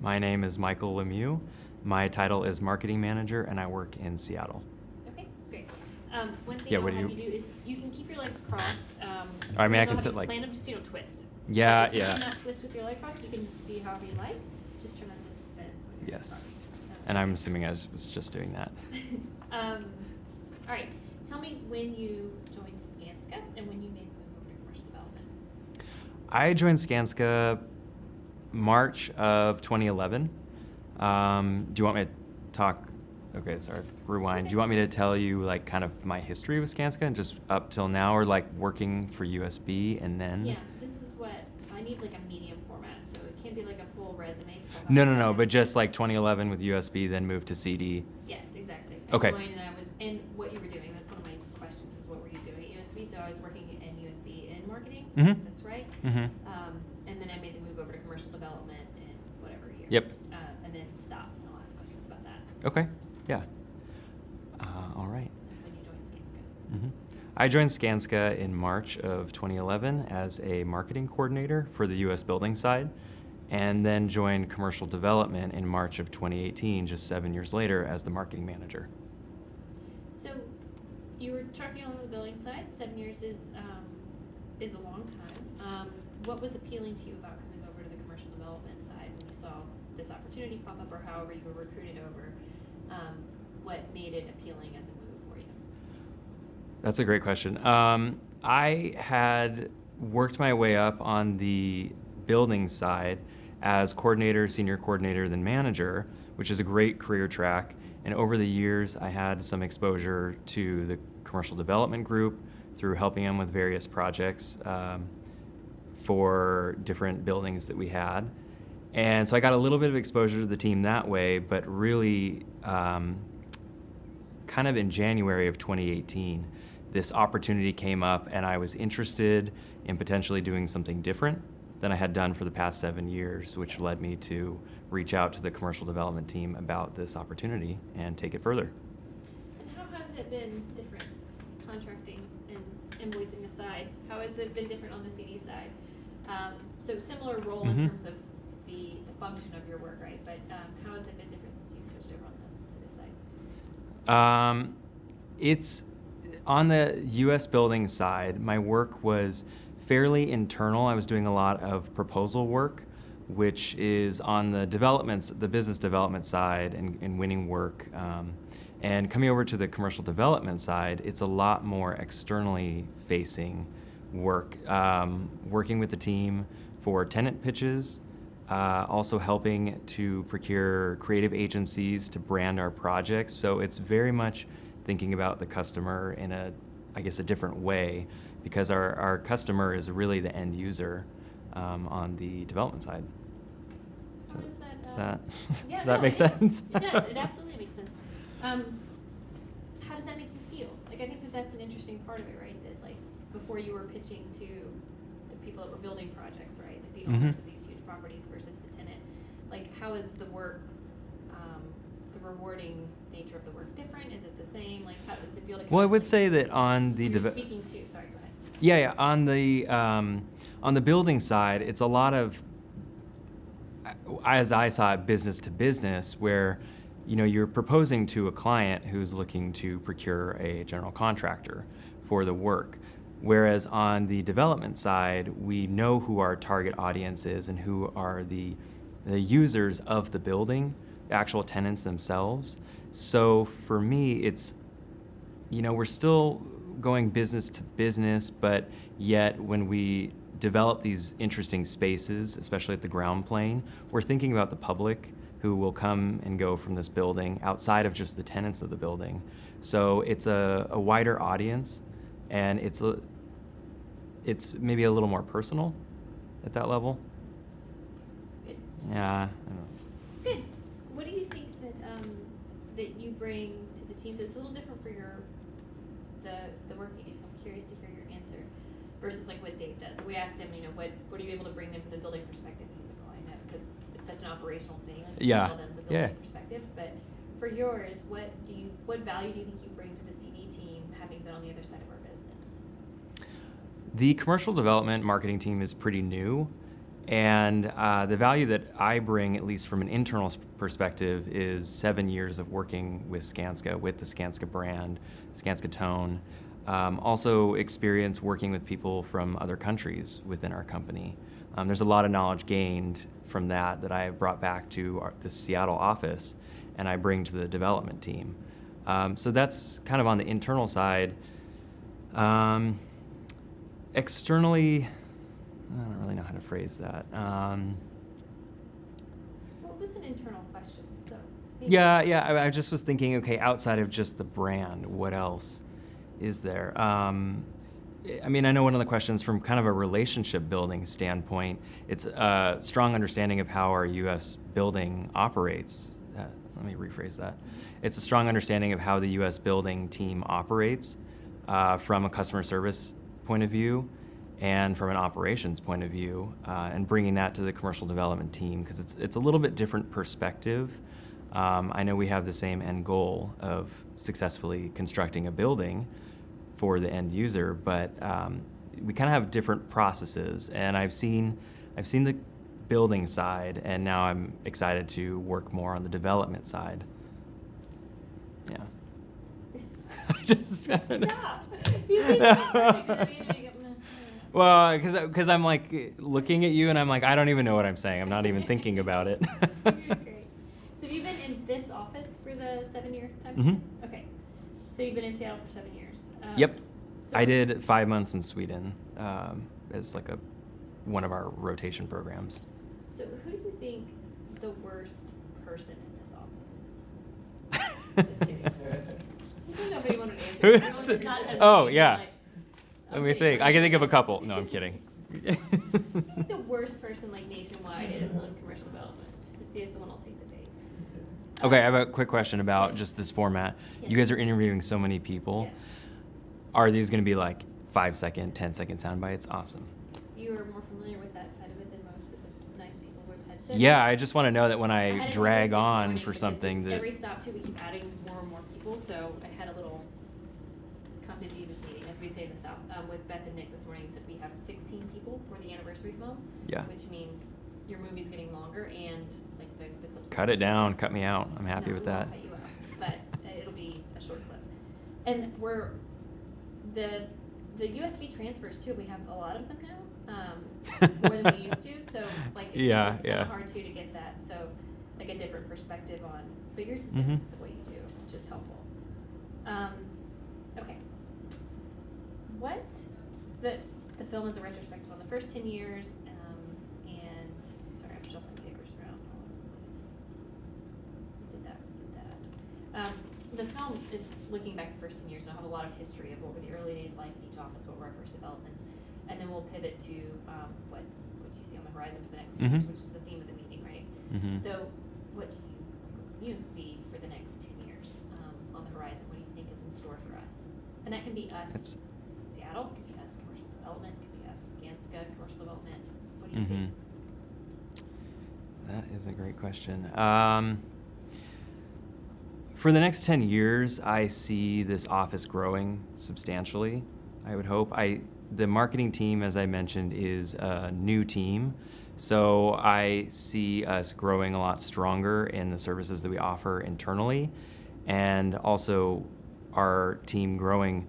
My name is Michael Lemieux. My title is Marketing Manager, and I work in Seattle. Okay, great. One thing Yeah, I'll what do have you- you do is you can keep your legs crossed. I mean, I I'll can have sit you like- plan them just so you don't twist. Yeah, If you yeah. cannot twist with your leg crossed, you can be however you like. Just try not to spin. With your Yes. leg crossed. And I'm assuming I was just doing that. All right. Tell me when you joined Skanska and when you made the move over to commercial development. I joined Skanska March of 2011. Do you want me to talk? Okay, sorry, rewind. Do you want me to tell you like kind of my history with Skanska and just up till now, or like working for USB and then? Yeah, this is what I need, like a medium format, so it can't be like a full resume. 'Cause I'll have No, to no, no, edit. but just like 2011 with USB, then moved to CD. Yes, exactly. Okay. I joined and I was, and what you were doing, that's one of my questions, is what were you doing at USB? So I was working in USB in marketing, Mhm. that's right. Mm-hmm. And then I made the move over to commercial development in whatever year. Yep. And then stopped, and I'll ask questions about that Okay, yeah. All right. when you joined Skanska. Mm-hmm. I joined Skanska in March of 2011 as a marketing coordinator for the U.S. building side, and then joined commercial development in March of 2018, just 7 years later, as the marketing manager. So you were trucking on the building side, 7 years is a long time. What was appealing to you about coming over to the commercial development side when you saw this opportunity pop up, or however you were recruited over? What made it appealing as a move for you? That's a great question. I had worked my way up on the building side as coordinator, senior coordinator, then manager, which is a great career track. And over the years, I had some exposure to the commercial development group through helping them with various projects for different buildings that we had. And so I got a little bit of exposure to the team that way, but really kind of in January of 2018, this opportunity came up and I was interested in potentially doing something different than I had done for the past 7 years, which led me to reach out to the commercial development team about this opportunity and take it further. And how has it been different, contracting and invoicing aside? How has it been different on the CD side? So similar role in Mhm. terms of the function of your work, right? But how has it been different since you switched over to this side? It's on the U.S. building side, my work was fairly internal. I was doing a lot of proposal work, which is on the business development side and winning work. And coming over to the commercial development side, it's a lot more externally facing work, working with the team for tenant pitches, also helping to procure creative agencies to brand our projects. So it's very much thinking about the customer in a different way, because our customer is really the end user on the development side. How does that, Does that, yeah, does that no, make it sense? It does. It absolutely makes sense. How does that make you feel? Like, I think that that's an interesting part of it, right? That, like, before you were pitching to the people that were building projects, right? Like the owners of these huge properties versus the tenant. Like, how is the work, the rewarding nature of the work different? Is it the same? Like, how does it feel? Well, I would say that on the You're speaking to. Sorry, go ahead. Yeah, on the building side, it's a lot of, as I saw it, business to business, where you're proposing to a client who's looking to procure a general contractor for the work. Whereas on the development side, we know who our target audience is and who are the users of the building, the actual tenants themselves. So for me, it's, we're still going business to business, but yet when we develop these interesting spaces, especially at the ground plane, we're thinking about the public who will come and go from this building outside of just the tenants of the building. So it's a wider audience, and it's maybe a little more personal at that level. Good. Yeah, I don't know. It's good. What do you think that that you bring to the team? So it's a little different for the work you do. So I'm curious to hear your answer versus like what Dave does. We asked him, what are you able to bring them from the building perspective? He's like, oh, I know, because it's such an operational thing. Like, Yeah. tell them the building perspective. But for yours, what value do you think you bring to the CD team, having been on the other side of our business? The commercial development marketing team is pretty new, And the value that I bring, at least from an internal perspective, is 7 years of working with Skanska, with the Skanska brand, Skanska tone. Also experience working with people from other countries within our company. There's a lot of knowledge gained from that I brought back to the Seattle office, and I bring to the development team. So that's kind of on the internal side. Externally, I don't really know how to phrase that. What was an internal question? So Yeah, I just was thinking, okay, outside of just the brand, what else is there? I mean, I know one of the questions from kind of a relationship building standpoint, it's a strong understanding of how our U.S. building operates. Let me rephrase that. It's a strong understanding of how the U.S. building team operates from a customer service point of view and from an operations point of view, and bringing that to the commercial development team, because it's a little bit different perspective. I know we have the same end goal of successfully constructing a building for the end user, but we kind of have different processes, and I've seen the building side, and now I'm excited to work more on the development side. Yeah. I don't know. Stop. You say something perfect, and then you go, Well, because I'm like looking at you and I'm like, I don't even know what I'm saying. I'm not even thinking about it. You're great. So have you been in this office for the 7-year time? Mhm. Okay. So you've been in Seattle for 7 years. Yep. So I did 5 months in Sweden as like one of our rotation programs. So who do you think the worst person in this office is? Just kidding. I don't know if anyone would answer. Who Everyone is does it? not hesitate, Oh, but yeah. like, Let I'm me kidding. think. I can think of a couple. No, I'm kidding. I think the worst person like nationwide is on commercial development, just to see if someone will take the bait. Okay, I have a quick question about just this format. Yes. You guys are interviewing so many people. Yes. Are these going to be like 5-second, 10-second sound bites? Awesome. You are more familiar with that side of it than most of the nice people we've had. So Yeah, I just want to know that when I I had a drag couple this on morning for because something that. every stop too, we keep adding more and more people. So I had a little come to Jesus meeting, as we'd say in the South, with Beth and Nick this morning. And said we have 16 people for the anniversary film. Yeah. Which means your movie's getting longer and like the clips. Cut it down, cut me out. I'm happy No, with we won't that. cut you out, but it'll be a short clip. And we're the USB transfers too. We have a lot of them now, more than we used to. So like it's Yeah, kind yeah. of hard too to get that. So like a different perspective on. But yours is Mhm. different because of what you do, which is helpful. Okay. What the film is a retrospective on the first 10 years, and sorry, I'm shuffling papers around. We did that. The film is looking back the first 10 years, and I'll have a lot of history of what were the early days like in each office, what were our first developments, and then we'll pivot to what you see on the horizon for the next 10 years, which is the theme of the meeting, right? Mhm. So what do you see for the next 10 years on the horizon? What do you think is in store for us? And that can be us, It's- Seattle, it could be us, commercial development, it could be us, Skanska, commercial development. What do you Mhm. see? That is a great question. For the next 10 years, I see this office growing substantially, I would hope. The marketing team, as I mentioned, is a new team. So I see us growing a lot stronger in the services that we offer internally, and also our team growing.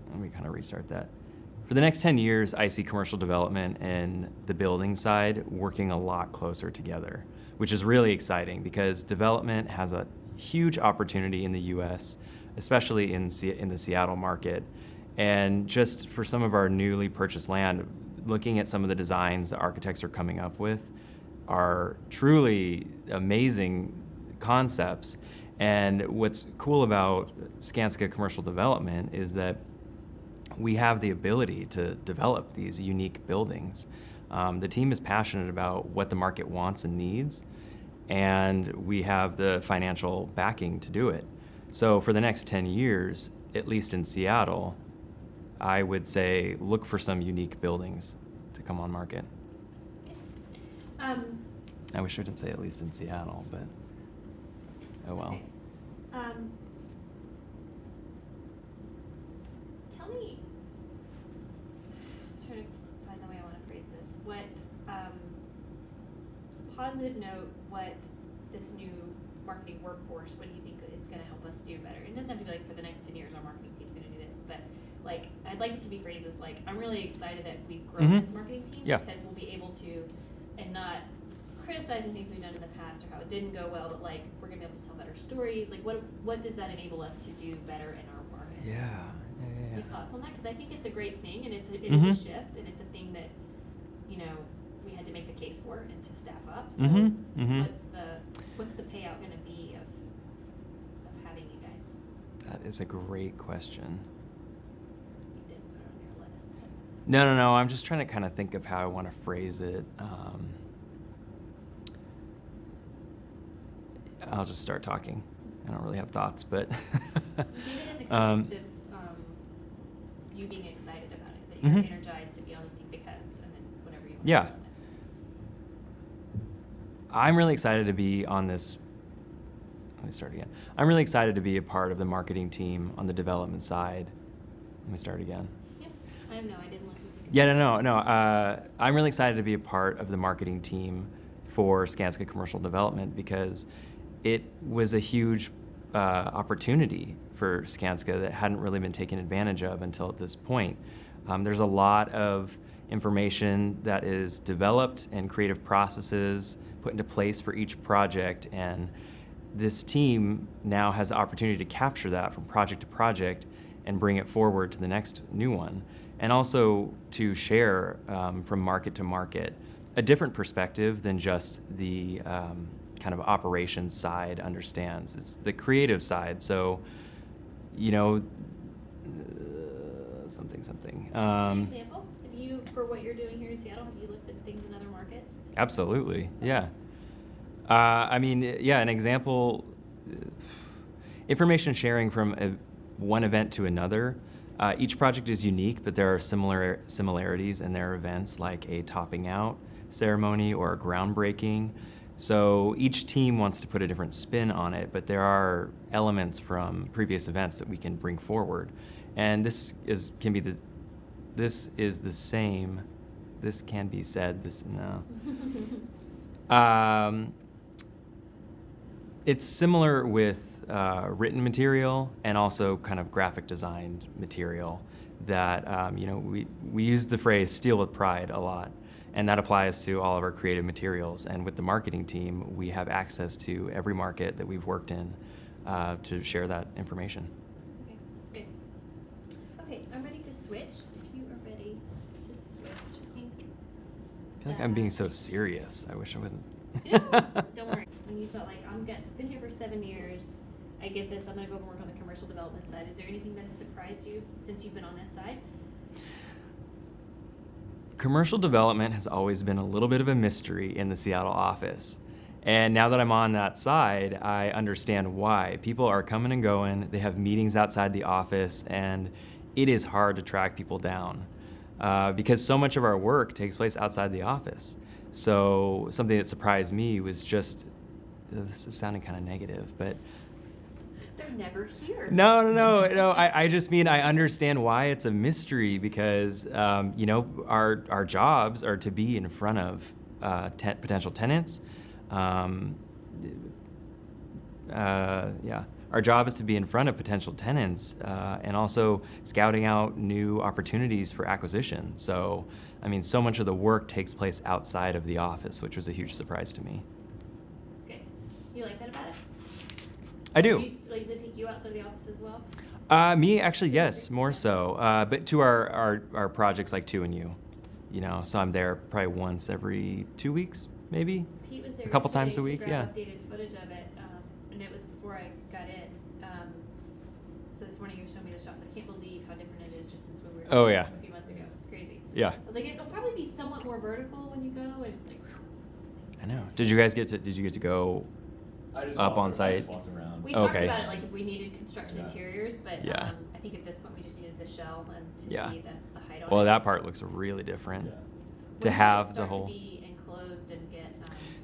Let me kind of restart that. For the next 10 years, I see commercial development and the building side working a lot closer together, which is really exciting because development has a huge opportunity in the U.S., especially in the Seattle market. And just for some of our newly purchased land, looking at some of the designs the architects are coming up with are truly amazing concepts. And what's cool about Skanska Commercial Development is that we have the ability to develop these unique buildings. The team is passionate about what the market wants and needs, and we have the financial backing to do it. So for the next 10 years, at least in Seattle, I would say look for some unique buildings to come on market. I wish I didn't say at least in Seattle, but oh well. Okay. Tell me, I'm trying to find the way I want to phrase this. What positive note, what this new marketing workforce, what do you think it's gonna help us do better? It doesn't have to be like for the next 10 years, our marketing team's gonna do this, but like, I'd like it to be phrased as like, I'm really excited that we've grown this marketing team. Yeah. Because we'll be able to, and not criticizing things we've done in the past or how it didn't go well, but like, we're gonna be able to tell better stories. Like, what does that enable us to do better in our market? Yeah. Any thoughts on that? Because I think it's a great thing, and it is a shift, and it's a thing that, you know, we had to make the case for and to staff up. So what's the payout going to be of having you guys? That is a great question. You didn't put it on your list. No. I'm just trying to kind of think of how I want to phrase it. I'll just start talking. I don't really have thoughts, but Leave it in the context of you being excited about it, that you're energized to be on this team because, and then whatever you want Yeah. to do. I'm really excited to be on this. Let me start again. I'm really excited to be a part of the marketing team on the development side. Let me start again. Yeah, I didn't look at you. Yeah, no. I'm really excited to be a part of the marketing team for Skanska Commercial Development because it was a huge opportunity for Skanska that hadn't really been taken advantage of until at this point. There's a lot of information that is developed and creative processes put into place for each project, and this team now has the opportunity to capture that from project to project and bring it forward to the next new one, and also to share from market to market a different perspective than just the kind of operations side understands. It's the creative side. So, you know, something. An example? Have you, for what you're doing here in Seattle, have you looked at things in other markets? Absolutely, yeah. An example, information sharing from one event to another. Each project is unique, but there are similarities in their events, like a topping out ceremony or a groundbreaking. So each team wants to put a different spin on it, but there are elements from previous events that we can bring forward. And this can be the same. This can be said. It's similar with written material and also kind of graphic designed material that we use the phrase "steal with pride" a lot. And that applies to all of our creative materials. And with the marketing team, we have access to every market that we've worked in to share that information. Okay, good. Okay, I'm ready to switch. If you are ready to switch, I think. I feel like I'm being so serious. I wish I wasn't. No, don't worry. When you felt like, been here for 7 years, I get this, I'm going to go and work on the commercial development side. Is there anything that has surprised you since you've been on this side? Commercial development has always been a little bit of a mystery in the Seattle office. And now that I'm on that side, I understand why. People are coming and going, they have meetings outside the office, and it is hard to track people down because so much of our work takes place outside the office. So something that surprised me was just, this is sounding kind of negative, but they're never here. No. I just mean I understand why it's a mystery because our jobs are to be in front of potential tenants. Our job is to be in front of potential tenants and also scouting out new opportunities for acquisition. So, so much of the work takes place outside of the office, which was a huge surprise to me. Okay. You like that about it? I do. Does it take you outside of the office as well? Me, actually, yes, more so. But to our projects like 2 and U, so I'm there probably once every 2 weeks, maybe. Pete was there a couple yesterday times a week, to yeah. grab updated footage of it, and it was before I got in. So this morning you were showing me the shots. I can't believe how different it is just since when we were Oh, yeah. a few months ago. It's crazy. Yeah. I was like, it'll probably be somewhat more vertical when you go, and it's like. Whew. I know. Did you get to go up on site? I just walked around. We talked Okay. about it like if we needed construction Yeah. interiors, but Yeah. I think at this point we just needed the shell and to Yeah. see the height on it. Well, that part looks really different. Yeah. To When did it have the start whole. to be enclosed and get.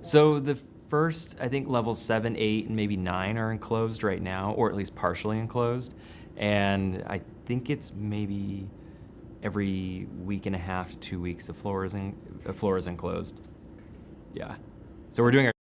So the first, I think levels 7, 8, and maybe 9 are enclosed right now, or at least partially enclosed. And I think it's maybe every week and a half to 2 weeks a floor is enclosed. Yeah. So we're doing